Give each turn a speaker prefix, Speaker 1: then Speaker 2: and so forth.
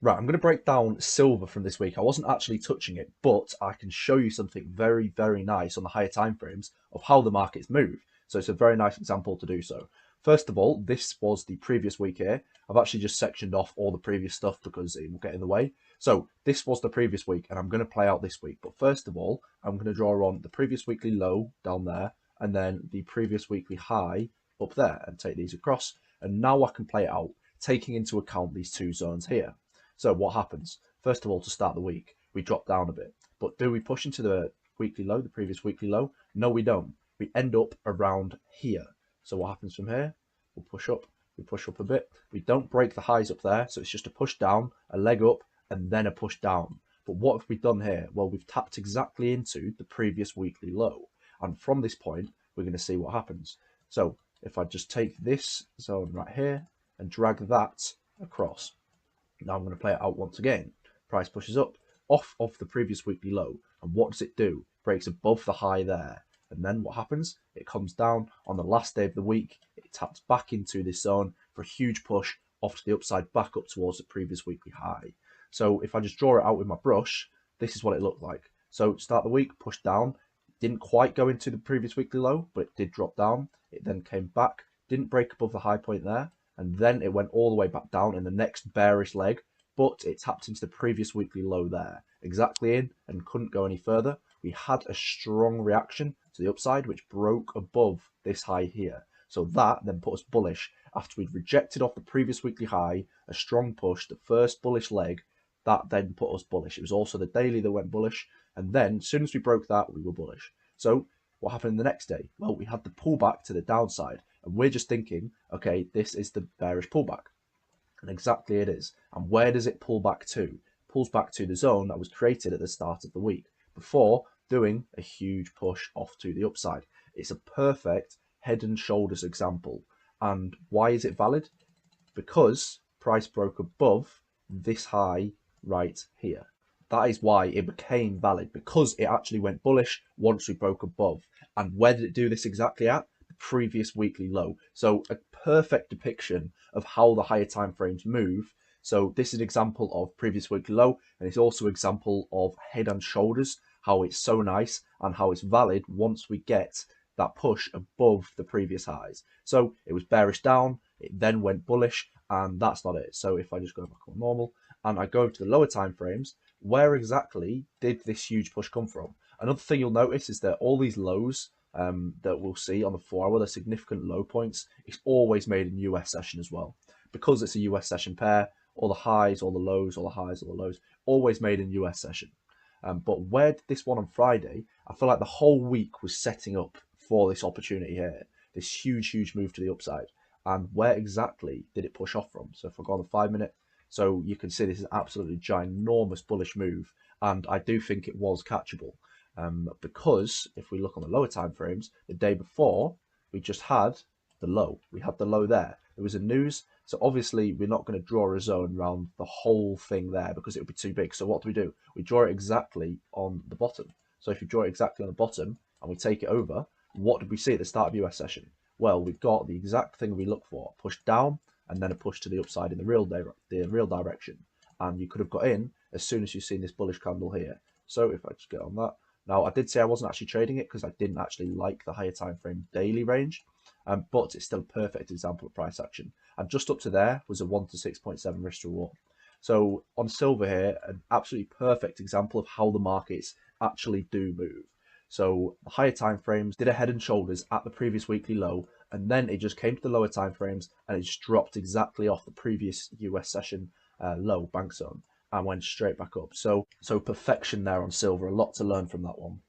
Speaker 1: Right, I'm going to break down silver from this week. I wasn't actually touching it, but I can show you something very, very nice on the higher time frames of how the markets move. So it's a very nice example to do so. First of all, this was the previous week here. I've actually just sectioned off all the previous stuff because it will get in the way. So this was the previous week, and I'm going to play out this week. But first of all, I'm going to draw on the previous weekly low down there, and then the previous weekly high up there, and take these across. And now I can play it out, taking into account these two zones here. So what happens? First of all, to start the week, we drop down a bit. But do we push into the weekly low, the previous weekly low? No, we don't. We end up around here. So what happens from here? We'll we push up a bit. We don't break the highs up there, so it's just a push down, a leg up, and then a push down. But what have we done here? Well, we've tapped exactly into the previous weekly low. And from this point, we're going to see what happens. So if I just take this zone right here and drag that across, now I'm going to play it out once again. Price pushes up off of the previous weekly low. And what does it do? Breaks above the high there. And then what happens? It comes down on the last day of the week. It taps back into this zone for a huge push off to the upside, back up towards the previous weekly high. So if I just draw it out with my brush, this is what it looked like. So start the week, push down. Didn't quite go into the previous weekly low, but it did drop down. It then came back, didn't break above the high point there, and then it went all the way back down in the next bearish leg, but it tapped into the previous weekly low there, exactly in, and couldn't go any further. We had a strong reaction to the upside, which broke above this high here. So that then put us bullish after we'd rejected off the previous weekly high, a strong push, the first bullish leg, that then put us bullish. It was also the daily that went bullish, and then as soon as we broke that, we were bullish. So what happened the next day? Well, we had the pullback to the downside, and we're just thinking, okay, this is the bearish pullback. And exactly it is. And where does it pull back to? It pulls back to the zone that was created at the start of the week before doing a huge push off to the upside. It's a perfect head and shoulders example. And why is it valid? Because price broke above this high right here. That is why it became valid, because it actually went bullish once we broke above. And where did it do this exactly at? The previous weekly low. So a perfect depiction of how the higher time frames move. So this is an example of previous weekly low, and it's also an example of head and shoulders, how it's so nice and how it's valid once we get that push above the previous highs. So it was bearish down, it then went bullish, and that's not it. So if I just go back on normal and I go to the lower time frames, where exactly did this huge push come from? Another thing you'll notice is that all these lows that we'll see on the 4 hour, the significant low points, it's always made in US session as well. Because it's a US session pair, all the highs, all the lows, all the highs, all the lows, always made in US session. But where did this one on Friday? I feel like the whole week was setting up for this opportunity here, this huge, huge move to the upside. And where exactly did it push off from? So if I go on the 5 minute, so you can see this is absolutely ginormous bullish move, and I do think it was catchable. Because if we look on the lower time frames, the day before we just had the low. We had the low there. There was a news, so obviously we're not going to draw a zone around the whole thing there because it would be too big. So what do? We draw it exactly on the bottom. So if you draw it exactly on the bottom and we take it over, what did we see at the start of US session? Well, we've got the exact thing we look for: push down and then a push to the upside in the real direction. And you could have got in as soon as you've seen this bullish candle here. So if I just get on that, now I did say I wasn't actually trading it because I didn't actually like the higher time frame daily range, but it's still a perfect example of price action. And just up to there was a 1 to 6.7 risk to reward. So on silver here, an absolutely perfect example of how the markets actually do move. So the higher time frames did a head and shoulders at the previous weekly low, and then it just came to the lower time frames and it just dropped exactly off the previous US session low bank zone and went straight back up. So perfection there on silver. A lot to learn from that one.